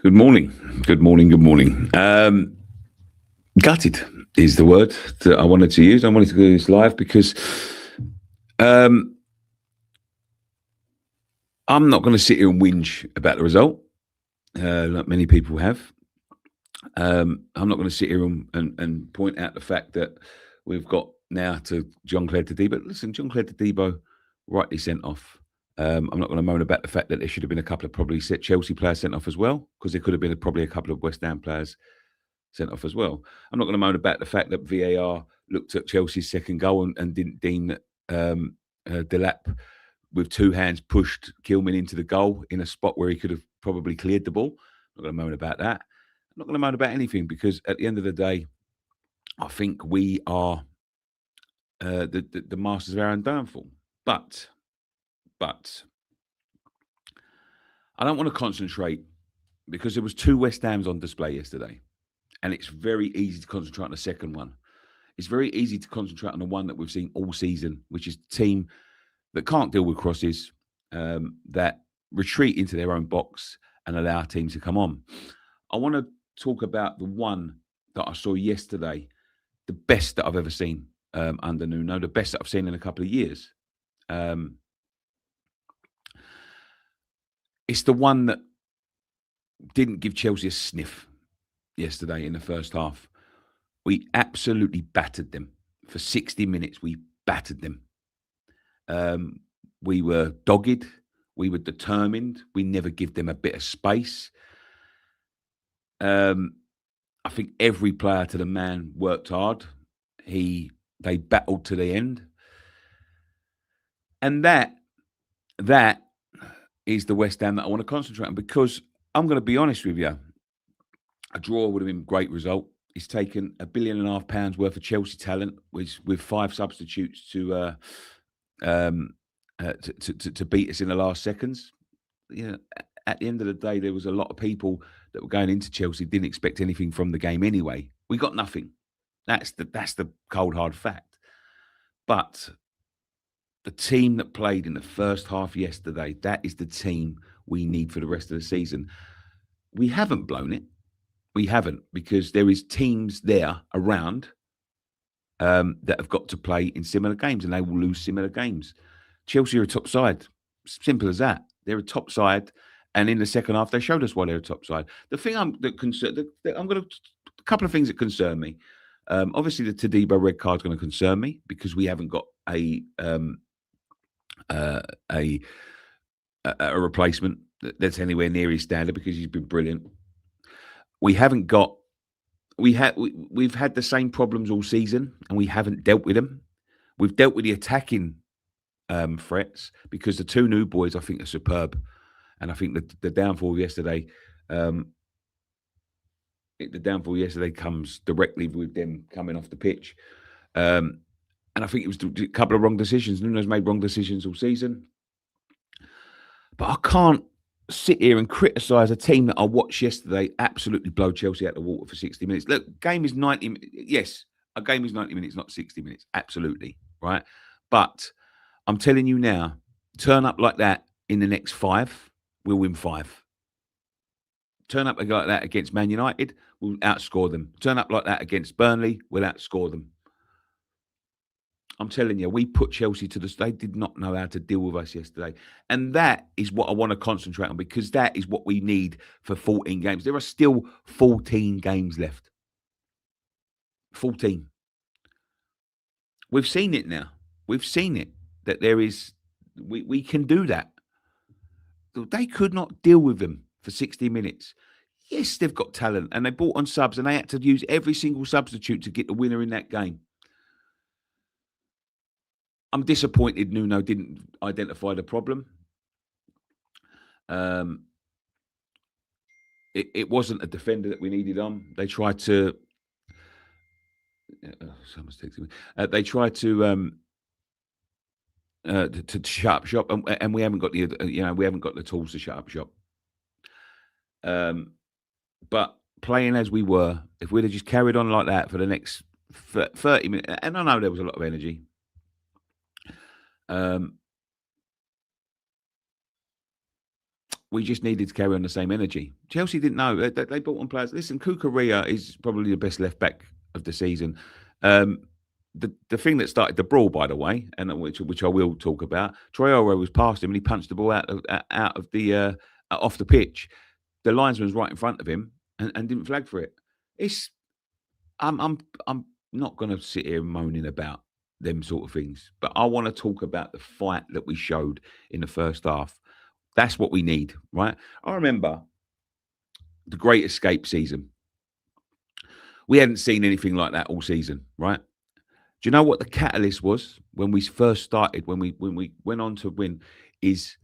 Good morning. Good morning. Good morning. Gutted is the word that I wanted to use. I wanted to do this live because um, I'm not going to sit here and whinge about the result, like many people have. I'm not going to sit here and point out the fact that we've got now to Jean-Claude Todibo. Listen, Jean-Claude Todibo rightly sent off. I'm not going to moan about the fact that there should have been a couple of probably Chelsea players sent off as well, because there could have been probably a couple of West Ham players sent off as well. I'm not going to moan about the fact that VAR looked at Chelsea's second goal and didn't deem that Delap, with two hands, pushed Kilman into the goal in a spot where he could have probably cleared the ball. I'm not going to moan about that. I'm not going to moan about anything, because at the end of the day, I think we are the masters of our own downfall. But I don't want to concentrate, because there was two West Hams on display yesterday, and it's very easy to concentrate on the second one. It's very easy to concentrate on the one that we've seen all season, which is the team that can't deal with crosses, that retreat into their own box and allow our team to come on. I want to talk about the one that I saw yesterday, the best that I've ever seen under Nuno, the best that I've seen in a couple of years. It's the one that didn't give Chelsea a sniff yesterday in the first half. We absolutely battered them. For 60 minutes, we battered them. We were dogged. We were determined. We never give them a bit of space. I think every player to the man worked hard. They battled to the end. And that is the West Ham that I want to concentrate on, because I'm going to be honest with you, a draw would have been a great result. It's taken £1.5 billion worth of Chelsea talent with 5 substitutes to beat us in the last seconds. You know, at the end of the day, there was a lot of people that were going into Chelsea didn't expect anything from the game anyway. We got nothing. That's the cold hard fact. But the team that played in the first half yesterday, that is the team we need for the rest of the season. We haven't blown it. We haven't, because there is teams there around that have got to play in similar games, and they will lose similar games. Chelsea are a top side. Simple as that. They're a top side, and in the second half, they showed us why they're a top side. The thing a couple of things that concern me. Obviously, the Todibo red card is going to concern me, because we haven't got a replacement that's anywhere near his standard, because he's been brilliant. We've had the same problems all season, and we haven't dealt with them. We've dealt with the attacking threats, because the two new boys, I think, are superb, and I think the downfall yesterday, comes directly with them coming off the pitch, and I think it was a couple of wrong decisions. Nuno's made wrong decisions all season, but I can't sit here and criticise a team that I watched yesterday absolutely blow Chelsea out of the water for 60 minutes. Look, game is 90. Yes, a game is 90 minutes, not 60 minutes. Absolutely, right? But I'm telling you now, turn up like that in the next 5, we'll win 5. Turn up like that against Man United, we'll outscore them. Turn up like that against Burnley, we'll outscore them. I'm telling you, we put Chelsea to the... They did not know how to deal with us yesterday. And that is what I want to concentrate on, because that is what we need for 14 games. There are still 14 games left. 14. We've seen it now. We've seen it, that there is... We can do that. They could not deal with them for 60 minutes. Yes, they've got talent, and they brought on subs, and they had to use every single substitute to get the winner in that game. I'm disappointed Nuno didn't identify the problem. It wasn't a defender that we needed on. They tried to... someone's texting me. They tried to shut up shop, and we haven't got the tools to shut up shop. But playing as we were, if we'd have just carried on like that for the next 30 minutes, and I know there was a lot of energy. we just needed to carry on the same energy. Chelsea didn't know. They brought on players. Listen, Kukurea is probably the best left back of the season. The thing that started the brawl, by the way, and which I will talk about, Traore was past him and he punched the ball out of the off the pitch. The linesman was right in front of him and didn't flag for it. I'm not going to sit here moaning about them sort of things, but I want to talk about the fight that we showed in the first half. That's what we need, right? I remember the Great Escape season. We hadn't seen anything like that all season, right? Do you know what the catalyst was when we first started, when we went on to win, is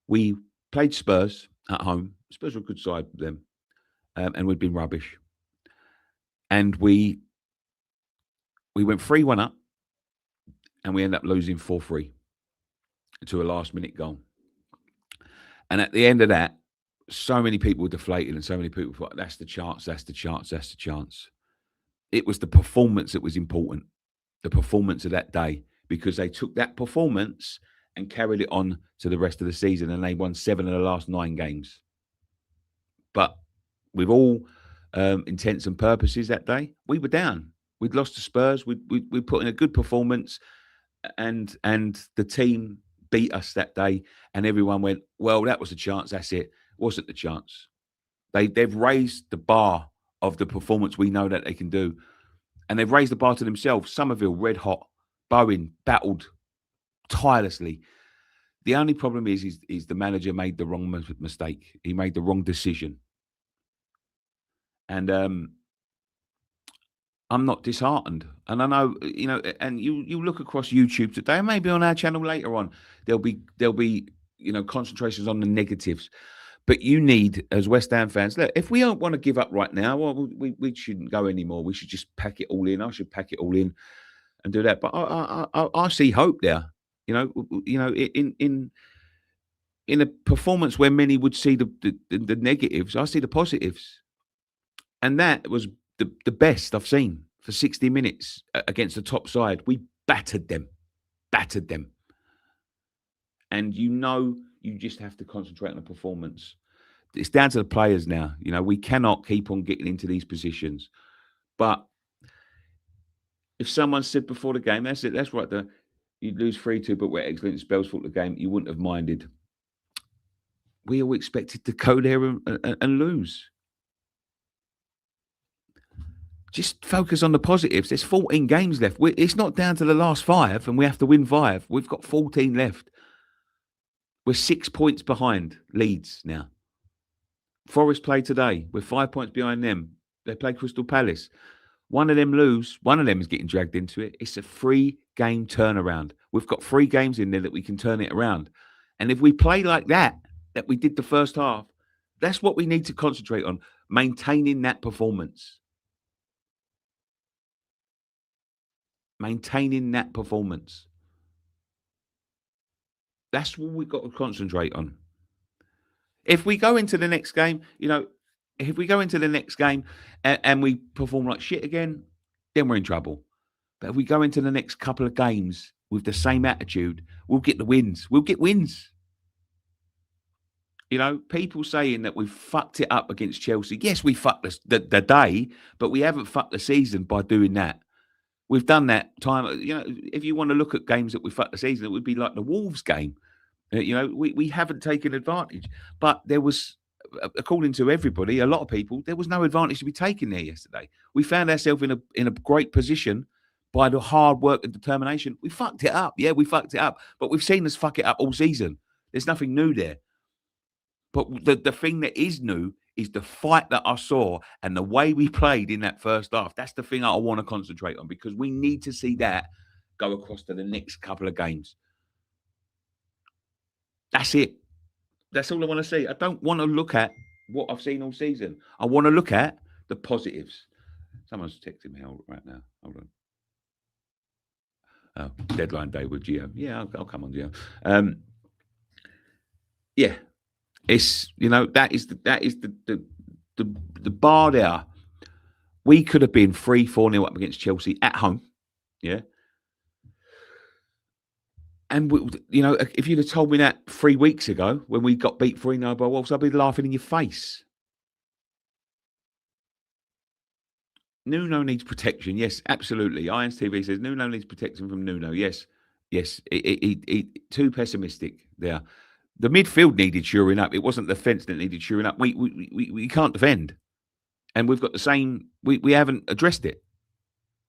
we played Spurs at home. Spurs were a good side for them, and we'd been rubbish. And we went 3-1 up, and we ended up losing 4-3 to a last-minute goal. And at the end of that, so many people were deflated and so many people thought, that's the chance, that's the chance, that's the chance. It was the performance that was important, the performance of that day, because they took that performance and carried it on to the rest of the season, and they won 7 of the last 9 games. But with all intents and purposes that day, we were down. We'd lost to Spurs. We put in a good performance, and the team beat us that day, and everyone went, well, that was a chance, that's it. Wasn't the chance. They've raised the bar of the performance we know that they can do, and they've raised the bar to themselves. Somerville, red hot. Bowen battled tirelessly. The only problem is the manager made the wrong mistake. He made the wrong decision. And I'm not disheartened. And I know, and you look across YouTube today, and maybe on our channel later on, there'll be concentrations on the negatives. But you need, as West Ham fans, look, if we don't want to give up right now, well, we shouldn't go anymore. We should just pack it all in. I should pack it all in and do that. But I see hope there. In a performance where many would see the negatives, I see the positives. And that was the best I've seen for 60 minutes against the top side. We battered them. And you just have to concentrate on the performance. It's down to the players now. We cannot keep on getting into these positions. But if someone said before the game, that's it, that's right, you'd lose 3-2, but we're excellent. Spells for the game, you wouldn't have minded. We all expected to go there and lose. Just focus on the positives. There's 14 games left. It's not down to the last 5, and we have to win 5. We've got 14 left. We're 6 points behind Leeds now. Forest play today. We're 5 points behind them. They play Crystal Palace. One of them lose. One of them is getting dragged into it. It's a 3-game turnaround. We've got 3 games in there that we can turn it around. And if we play like that we did the first half, that's what we need to concentrate on, maintaining that performance. Maintaining that performance. That's what we've got to concentrate on. If we go into the next game, and we perform like shit again, then we're in trouble. But if we go into the next couple of games with the same attitude, we'll get the wins. We'll get wins. People saying that we've fucked it up against Chelsea. Yes, we fucked the day, but we haven't fucked the season by doing that. We've done that time. If you want to look at games that we fucked the season, it would be like the Wolves game. We haven't taken advantage. But there was, according to everybody, a lot of people, there was no advantage to be taken there yesterday. We found ourselves in a great position by the hard work and determination. We fucked it up. Yeah, we fucked it up. But we've seen us fuck it up all season. There's nothing new there. But the thing that is new is the fight that I saw and the way we played in that first half. That's the thing I want to concentrate on, because we need to see that go across to the next couple of games. That's it. That's all I want to see. I don't want to look at what I've seen all season. I want to look at the positives. Someone's texting me right now. Hold on. Oh, deadline day with Gio. Yeah, I'll come on, Gio. Yeah. It's that is the bar there. We could have been 3-4-0 up against Chelsea at home, yeah, And if you'd have told me that 3 weeks ago when we got beat 3-0 by Wolves, I'd be laughing in your face. Nuno needs protection. Yes, absolutely. Irons TV says Nuno needs protection from Nuno. Yes, yes. Too pessimistic there. The midfield needed shoring up. It wasn't the defence that needed shoring up. We can't defend, and we've got the same. We haven't addressed it.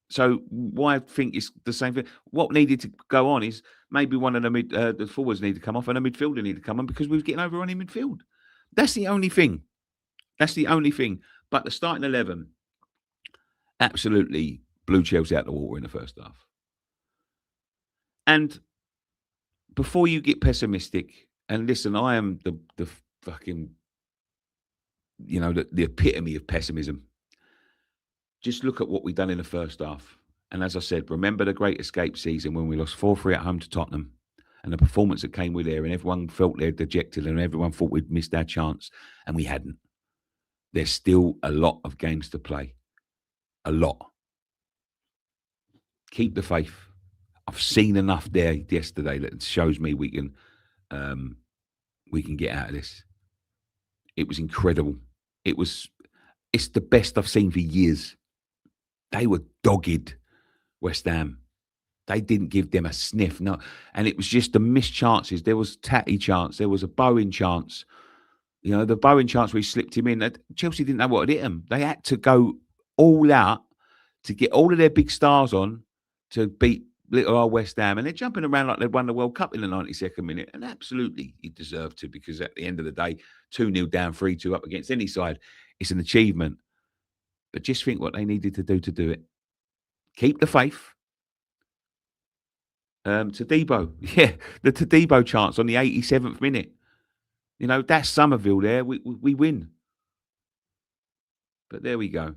So why I think it's the same thing? What needed to go on is maybe one of the forwards need to come off and a midfielder need to come on because we was getting overrun in midfield. That's the only thing. That's the only thing. But the starting 11 absolutely blew Chelsea out the water in the first half. And before you get pessimistic, and listen, I am the fucking, the epitome of pessimism. Just look at what we've done in the first half. And as I said, remember the Great Escape season when we lost 4-3 at home to Tottenham and the performance that came with there, and everyone felt they're dejected and everyone thought we'd missed our chance, and we hadn't. There's still a lot of games to play. A lot. Keep the faith. I've seen enough there yesterday that shows me we can get out of this. It was incredible. It's the best I've seen for years. They were dogged, West Ham. They didn't give them a sniff. No, and it was just the missed chances. There was Tatty chance. There was a Bowen chance. The Bowen chance where he slipped him in. Chelsea didn't know what had hit them. They had to go all out to get all of their big stars on to beat little old West Ham. And they're jumping around like they'd won the World Cup in the 92nd minute. And absolutely, he deserved to, because at the end of the day, 2-0 down, 3-2 up against any side, it's an achievement. But just think what they needed to do it. Keep the faith. Todibo. Yeah, the Todibo chance on the 87th minute. That's Somerville there. We win. But there we go.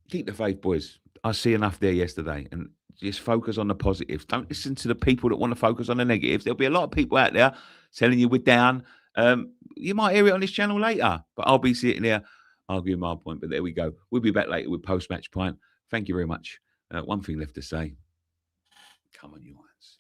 Keep the faith, boys. I see enough there yesterday. And just focus on the positives. Don't listen to the people that want to focus on the negatives. There'll be a lot of people out there telling you we're down. You might hear it on this channel later. But I'll be sitting there arguing my point. But there we go. We'll be back later with post-match pint. Thank you very much. One thing left to say. Come on, you Irons.